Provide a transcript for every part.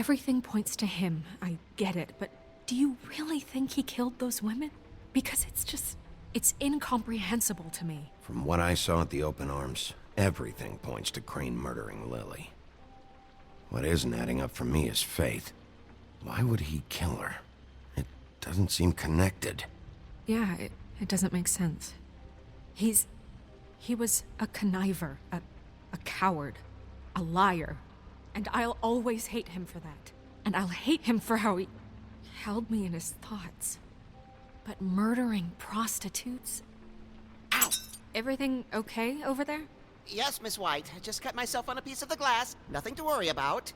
Everything points to him, I get it, but do you really think he killed those women? Because it's incomprehensible to me. From what I saw at the open arms, everything points to Crane murdering Lily. What isn't adding up for me is Faith. Why would he kill her? It doesn't seem connected. Yeah, it doesn't make sense. He was a conniver, a coward, a liar. And I'll always hate him for that. And I'll hate him for how he held me in his thoughts. But murdering prostitutes? Ow! Everything okay over there? Yes, Miss White. I just cut myself on a piece of the glass. Nothing to worry about.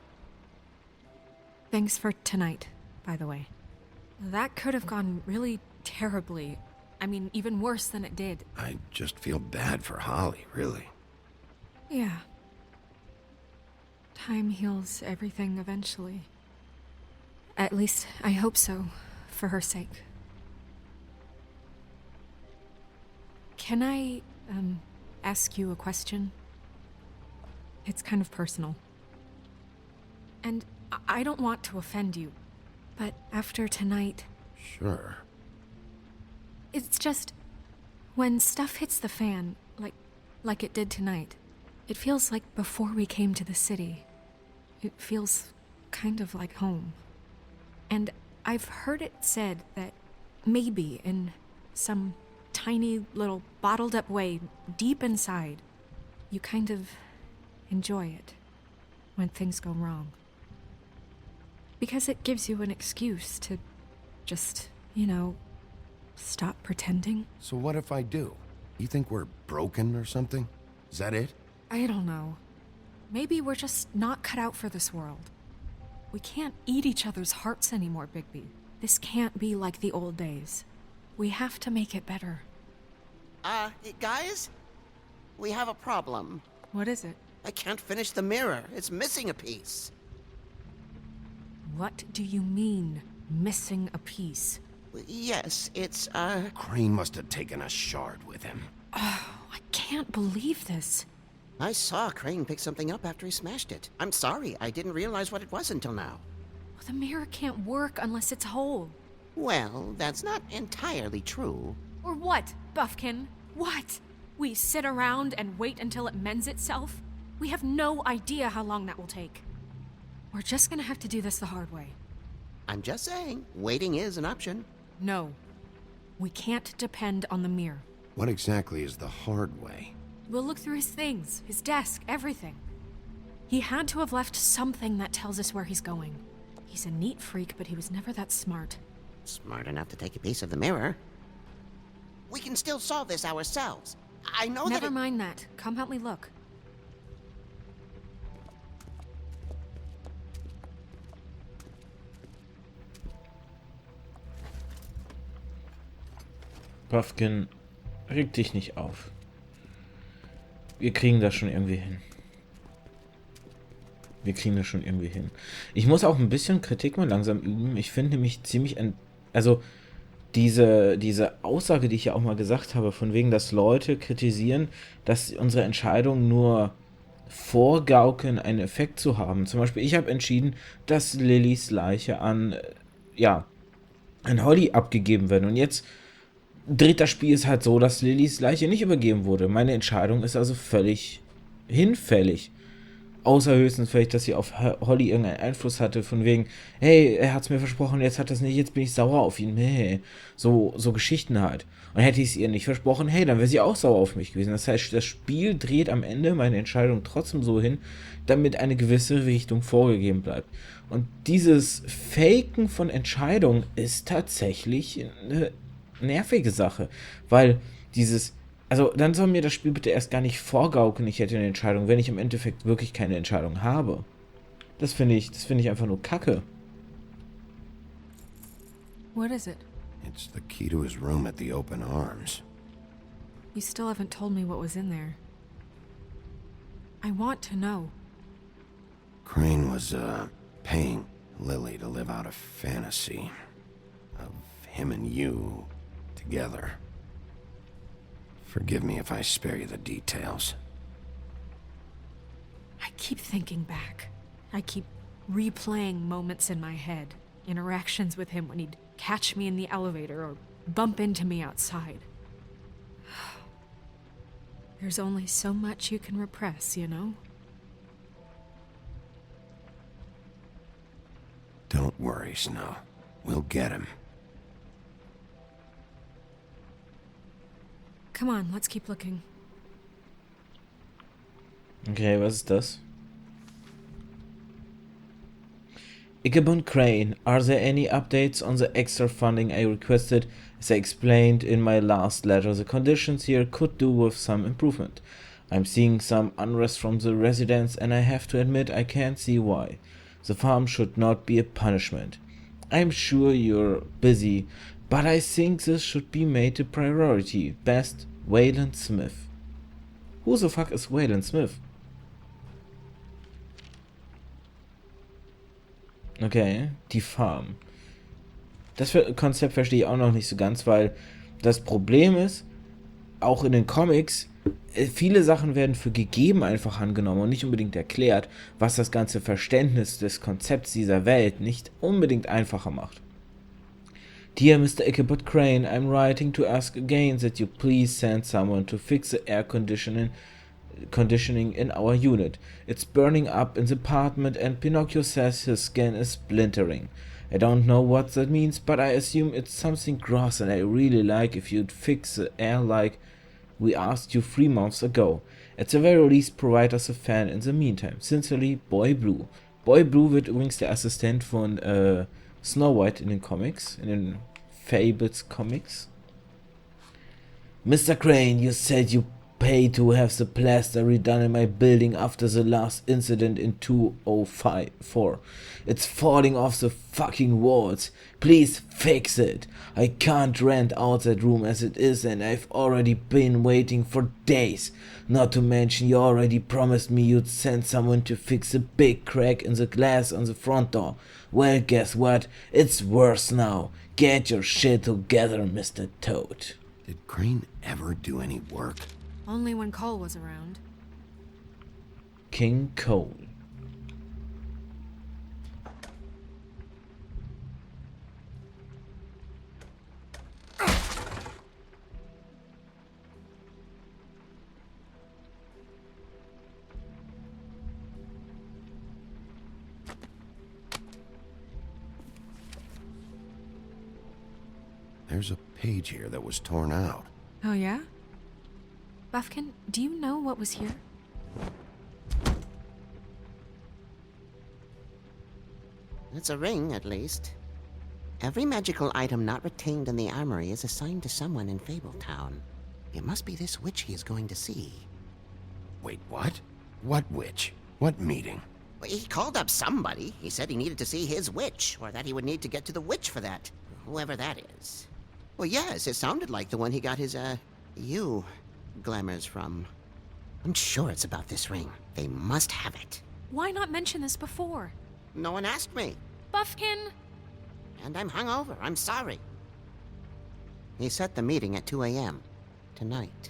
Thanks for tonight, by the way. That could have gone really terribly. I mean, even worse than it did. I just feel bad for Holly, really. Yeah. Time heals everything eventually. At least, I hope so, for her sake. Can I, ask you a question? It's kind of personal. And I don't want to offend you, but after tonight... Sure. It's just... when stuff hits the fan, like it did tonight, it feels like before we came to the city. It feels kind of like home. And I've heard it said that maybe in some tiny little bottled up way deep inside, you kind of enjoy it when things go wrong. Because it gives you an excuse to just, stop pretending. So what if I do? You think we're broken or something? Is that it? I don't know. Maybe we're just not cut out for this world. We can't eat each other's hearts anymore, Bigby. This can't be like the old days. We have to make it better. Guys? We have a problem. What is it? I can't finish the mirror. It's missing a piece. What do you mean, missing a piece? Yes, it's, Crane must have taken a shard with him. Oh, I can't believe this. I saw Crane pick something up after he smashed it. I'm sorry, I didn't realize what it was until now. The mirror can't work unless it's whole. Well, that's not entirely true. Or what, Buffkin? What? We sit around and wait until it mends itself? We have no idea how long that will take. We're just gonna have to do this the hard way. I'm just saying, waiting is an option. No. We can't depend on the mirror. What exactly is the hard way? We'll look through his things, his desk, everything. He had to have left something that tells us where he's going. He's a neat freak, but he was never that smart. Smart enough to take a piece of the mirror. We can still solve this ourselves. I know Never mind that. Come help me look. Buffkin, reg dich nicht auf. Wir kriegen das schon irgendwie hin. Wir kriegen das schon irgendwie hin. Ich muss auch ein bisschen Kritik mal langsam üben. Ich finde nämlich ziemlich... Also, diese Aussage, die ich ja auch mal gesagt habe, von wegen, dass Leute kritisieren, dass unsere Entscheidungen nur vorgaukeln, einen Effekt zu haben. Zum Beispiel, ich habe entschieden, dass Lillys Leiche an Holly abgegeben wird. Und jetzt dreht das Spiel es halt so, dass Lillys Leiche nicht übergeben wurde. Meine Entscheidung ist also völlig hinfällig. Außer höchstens vielleicht, dass sie auf Holly irgendeinen Einfluss hatte, von wegen, hey, er hat's mir versprochen, jetzt hat er es nicht, jetzt bin ich sauer auf ihn. Nee. So Geschichten halt. Und hätte ich es ihr nicht versprochen, hey, dann wäre sie auch sauer auf mich gewesen. Das heißt, das Spiel dreht am Ende meine Entscheidung trotzdem so hin, damit eine gewisse Richtung vorgegeben bleibt. Und dieses Faken von Entscheidungen ist tatsächlich eine nervige Sache, weil also dann soll mir das Spiel bitte erst gar nicht vorgaukeln, ich hätte eine Entscheidung, wenn ich im Endeffekt wirklich keine Entscheidung habe. Das finde ich einfach nur Kacke. What is it? It's the key to his room at the open arms. You still haven't told me what was in there. I want to know. Crane was, paying Lily to live out a fantasy of him and you together. Forgive me if I spare you the details. I keep thinking back. I keep replaying moments in my head, interactions with him when he'd catch me in the elevator or bump into me outside. There's only so much you can repress, you know? Don't worry, Snow. We'll get him. Come on, let's keep looking. Okay, was ist das? Ichabod Crane, are there any updates on the extra funding I requested? As I explained in my last letter, the conditions here could do with some improvement. I'm seeing some unrest from the residents and I have to admit I can't see why. The farm should not be a punishment. I'm sure you're busy, but I think this should be made a priority. Best, Wayland Smith. Who the fuck is Wayland Smith? Okay, die Farm. Das Konzept verstehe ich auch noch nicht so ganz, weil das Problem ist, auch in den Comics, viele Sachen werden für gegeben einfach angenommen und nicht unbedingt erklärt, was das ganze Verständnis des Konzepts dieser Welt nicht unbedingt einfacher macht. Dear Mr. Ichabod Crane, I'm writing to ask again that you please send someone to fix the air conditioning in our unit. It's burning up in the apartment and Pinocchio says his skin is splintering. I don't know what that means, but I assume it's something gross and I really like if you'd fix the air like we asked you 3 months ago. At the very least provide us a fan in the meantime. Sincerely, Boy Blue. Boy Blue wird übrigens der Assistent von Snow White in den Comics, in den Fables Comics. Mr. Crane, you said you paid to have the plaster redone in my building after the last incident in 2004. It's falling off the fucking walls. Please fix it. I can't rent out that room as it is and I've already been waiting for days. Not to mention you already promised me you'd send someone to fix the big crack in the glass on the front door. Well, guess what? It's worse now. Get your shit together, Mr. Toad. Did Crane ever do any work? Only when Cole was around. King Cole. There's a page here that was torn out. Oh, yeah? Buffkin, do you know what was here? It's a ring, at least. Every magical item not retained in the armory is assigned to someone in Fabletown. It must be this witch he is going to see. Wait, what? What witch? What meeting? Well, he called up somebody. He said he needed to see his witch, or that he would need to get to the witch for that. Whoever that is. Well, yes, it sounded like the one he got his, glamours from. I'm sure it's about this ring. They must have it. Why not mention this before? No one asked me. Buffkin! And I'm hungover. I'm sorry. He set the meeting at 2 a.m. tonight.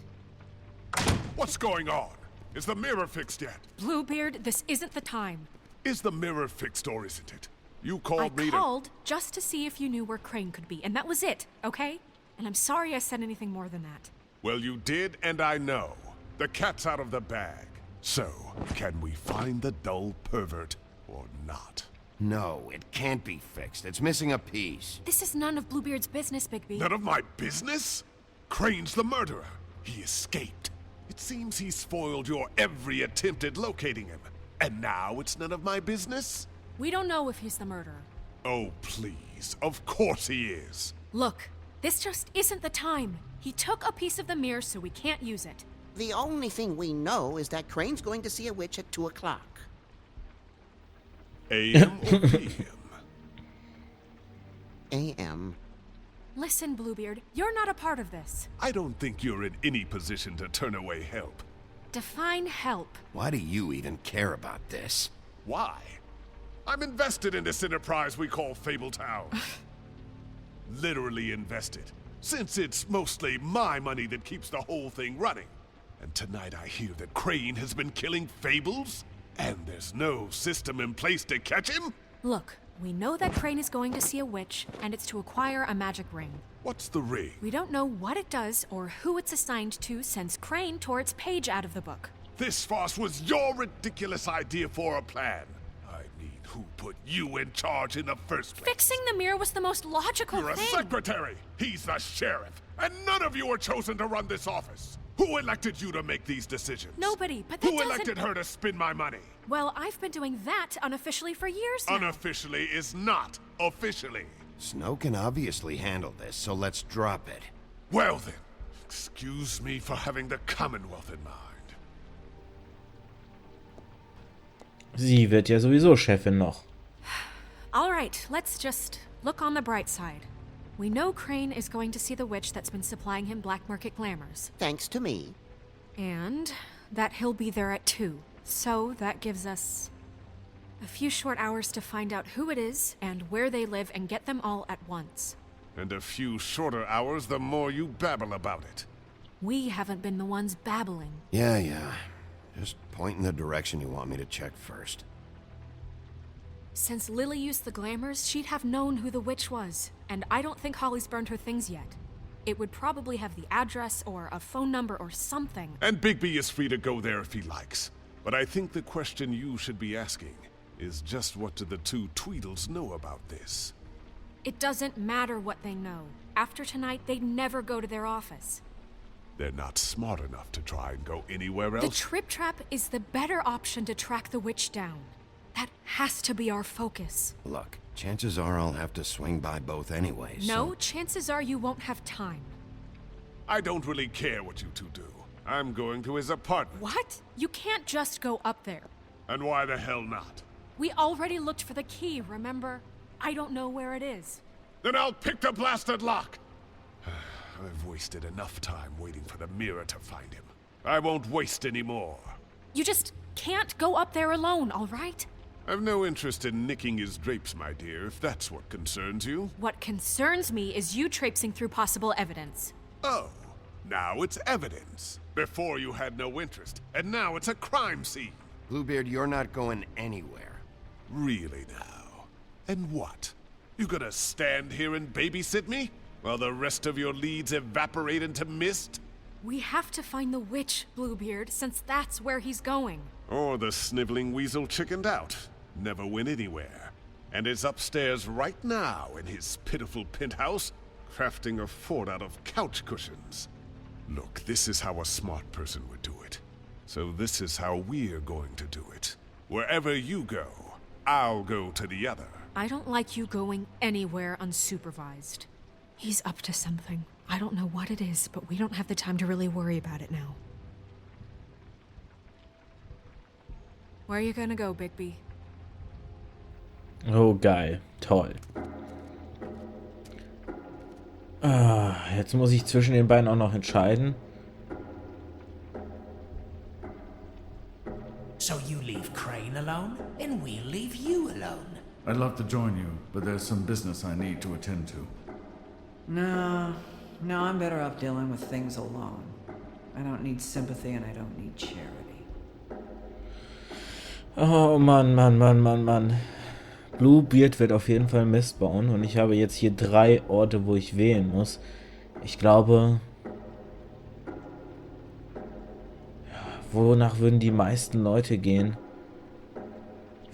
What's going on? Is the mirror fixed yet? Bluebeard, this isn't the time. Is the mirror fixed or isn't it? You I called me to... called just to see if you knew where Crane could be, and that was it, okay? And I'm sorry I said anything more than that. Well, you did, and I know. The cat's out of the bag. So, can we find the dull pervert or not? No, it can't be fixed. It's missing a piece. This is none of Bluebeard's business, Bigby. None of my business? Crane's the murderer. He escaped. It seems he spoiled your every attempt at locating him. And now it's none of my business? We don't know if he's the murderer. Oh, please. Of course he is. Look, this just isn't the time. He took a piece of the mirror, so we can't use it. The only thing we know is that Crane's going to see a witch at 2 o'clock. AM or PM? A.M. Listen, Bluebeard, you're not a part of this. I don't think you're in any position to turn away help. Define help. Why do you even care about this? Why? I'm invested in this enterprise we call Fabletown. Literally invested, since it's mostly my money that keeps the whole thing running. And tonight I hear that Crane has been killing fables? And there's no system in place to catch him? Look, we know that Crane is going to see a witch, and it's to acquire a magic ring. What's the ring? We don't know what it does or who it's assigned to since Crane tore its page out of the book. This farce was your ridiculous idea for a plan. I mean, who put you in charge in the first place? Fixing the mirror was the most logical You're a thing. secretary. He's the sheriff. And none of you were chosen to run this office. Who elected you to make these decisions? Nobody, but that Who doesn't... elected her to spend my money? Well, I've been doing that unofficially for years now. Unofficially is not officially. Snow can obviously handle this, so let's drop it. Well then, excuse me for having the Commonwealth in mind. Sie wird ja sowieso Chefin noch. All right, let's just look on the bright side. We know Crane is going to see the witch that's been supplying him black market glamours. Thanks to me. And that he'll be there at 2. So that gives us a few short hours to find out who it is and where they live and get them all at once. And a few shorter hours the more you babble about it. We haven't been the ones babbling. Yeah. Just point in the direction you want me to check first. Since Lily used the glamours, she'd have known who the witch was. And I don't think Holly's burned her things yet. It would probably have the address or a phone number or something. And Bigby is free to go there if he likes. But I think the question you should be asking is just what do the two Tweedles know about this? It doesn't matter what they know. After tonight, they'd never go to their office. They're not smart enough to try and go anywhere The else. trip trap is the better option to track the witch down. That has to be our focus. Look, chances are I'll have to swing by both anyways. No, so- chances are you won't have time. I don't really care what you two do. I'm going to his apartment. What? You can't just go up there. And why the hell not? We already looked for the key, remember? I don't know where it is. Then I'll pick the blasted lock! I've wasted enough time waiting for the mirror to find him. I won't waste any more. You just can't go up there alone, all right? I've no interest in nicking his drapes, my dear, if that's what concerns you. What concerns me is you traipsing through possible evidence. Oh, now it's evidence. Before you had no interest, and now it's a crime scene. Bluebeard, you're not going anywhere. Really now? And what? You gonna stand here and babysit me? While the rest of your leads evaporate into mist? We have to find the witch, Bluebeard, since that's where he's going. Or the sniveling weasel chickened out. Never went anywhere. And is upstairs right now in his pitiful penthouse, crafting a fort out of couch cushions. Look, this is how a smart person would do it. So this is how we're going to do it. Wherever you go, I'll go to the other. I don't like you going anywhere unsupervised. He's up to something. I don't know what it is, but we don't have the time to really worry about it now. Where are you gonna go, Bigby? Oh, geil. Toll. Jetzt muss ich zwischen den beiden auch noch entscheiden. So you leave Crane alone, and we'll leave you alone. I'd love to join you, but there's some business I need to attend to. No, I'm better off dealing with things alone. I don't need sympathy and I don't need charity. Oh Mann. Bluebeard wird auf jeden Fall Mist bauen und ich habe jetzt hier 3 Orte, wo ich wählen muss. Ich glaube, wonach würden die meisten Leute gehen?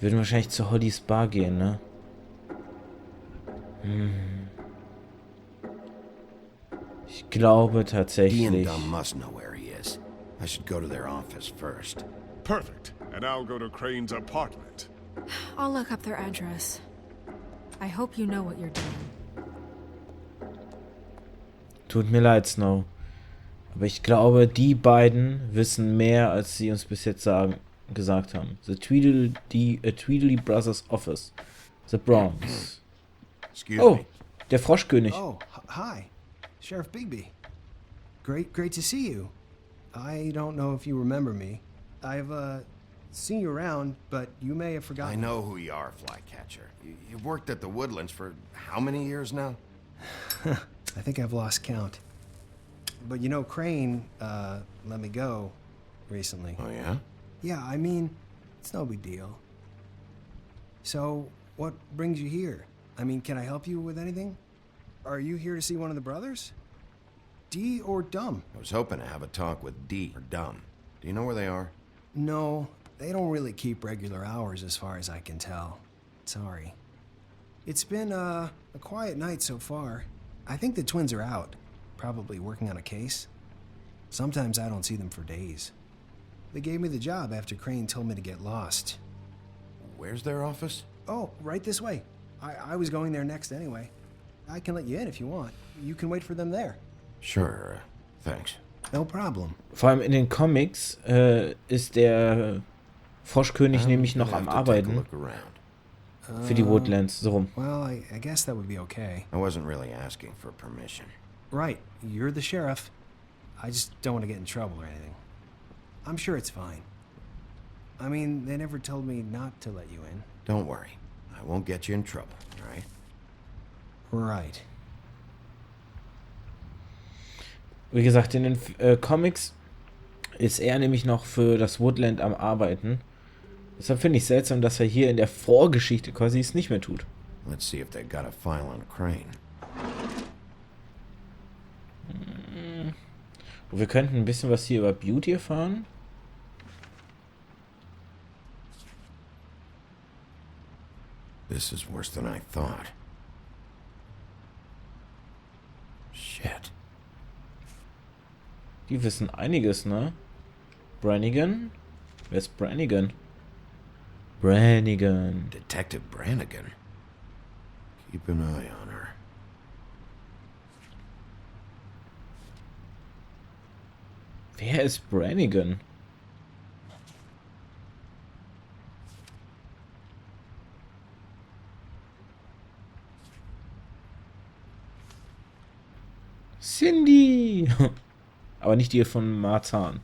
Würden wahrscheinlich zu Hollys Bar gehen, ne? Ich glaube Dee and tatsächlich. Dum must know where he is. I should go to their office first. Perfect. And I'll go to Crane's apartment. I'll look up their address. I hope you know what you're doing. Tut mir leid, Snow. Aber ich glaube, die beiden wissen mehr, als sie uns bis jetzt gesagt haben. The Tweedle Brothers Office. The Bronx. Excuse Oh, me. der Froschkönig. Oh, hi. Sheriff Bigby. Great to see you. I don't know if you remember me. I've, seen you around, but you may have I forgotten. know who you are, Flycatcher. You've worked at the Woodlands for how many years now? I think I've lost count. But you know, Crane, let me go recently. Oh, yeah? Yeah, I mean, It's no big deal. So, what brings you here? I mean, can I help you with anything? Are you here to see one of the brothers? D or Dumb? I was hoping to have a talk with D or Dumb. Do you know where they are? No, they don't really keep regular hours as far as I can tell. Sorry. It's been a quiet night so far. I think the twins are out, probably working on a case. Sometimes I don't see them for days. They gave me the job after Crane told me to get lost. Where's their office? Oh, right this way. I was going there next anyway. I can let you in if you want. You can wait for them there. Sure, thanks. No problem. Vor allem in den Comics ist der Froschkönig nämlich noch am Arbeiten für die Woodlands, so rum. Well, I guess that would be okay. I wasn't really asking for permission. Right, you're the sheriff. I just don't want to get in trouble or anything. I'm sure it's fine. I mean, they never told me not to let you in. Don't worry. I won't get you in trouble, all right? Right. Wie gesagt, in den Comics ist er nämlich noch für das Woodland am Arbeiten. Deshalb finde ich seltsam, dass er hier in der Vorgeschichte quasi es nicht mehr tut. Let's see if they got a file on Crane. Wir könnten ein bisschen was hier über Beauty erfahren. This is worse than I thought. Shit. Die wissen einiges, ne? Brannigan? Wer ist Brannigan? Brannigan. Detective Brannigan. Keep an eye on her. Wer ist Brannigan? Cindy! Aber nicht die von Marzahn.